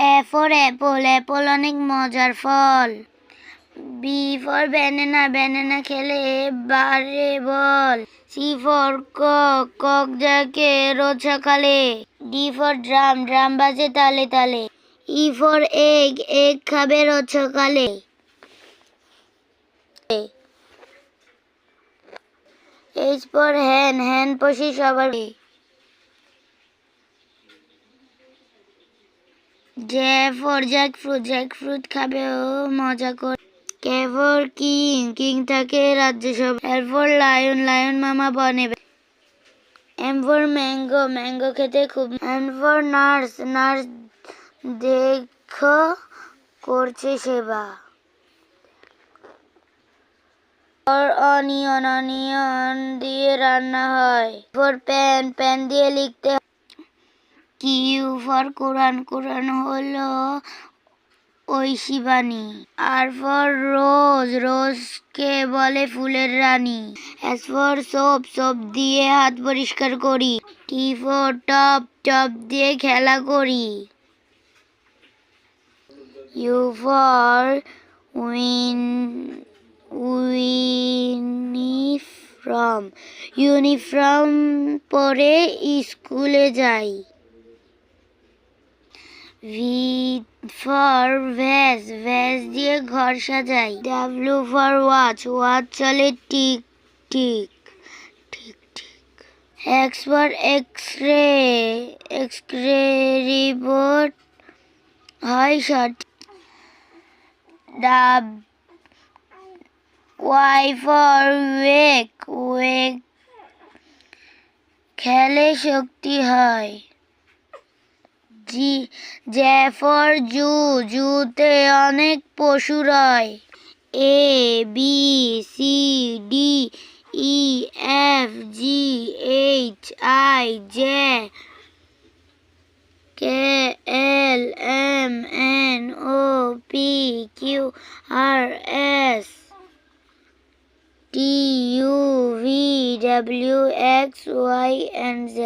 A for apple, apple অনেক মজার ফল। B for banana, banana খেলে বাড়ে বল। C for cock, cock যাকে রোজ সকালে। D for drum, drum বাজে তালে তালে। E for egg, egg খাবে রোজ সকালে। H for hen, hen পোষে সবার। J for jackfruit, jackfruit খাবে ও মজা করে। K for king, king থাকে রাজ্যে সব। L for lion, lion মামা বনে। M for mango, mango খেতে খুব। N for nurse, nurse দেখো করছে সেবা। For onion, onion দিয়ে রান্না হয়। For pen, pen দিয়ে লিখতে হয়। Q for কোরআন, কোরআন হলো ঐশী বাণী। R for rose, রোজকে বলে ফুলের রানী। S for soap, soap দিয়ে হাত পরিষ্কার করি। T for top, top দিয়ে খেলা করি। U for uniform, uniform পরে স্কুলে যাই। V for vase, vase দিয়ে ঘর সাজাই। W for watch, watch চলে টিক টিক ঠিক ঠিক। X for x-ray, x-ray report হয় সঠিক। Y for wake, wake খেলে শক্তি হয়। J for zoo, জুতে অনেক পশু রয়। A B C D E F G H I J K L M N O P Q R S T U V W X Y and Z.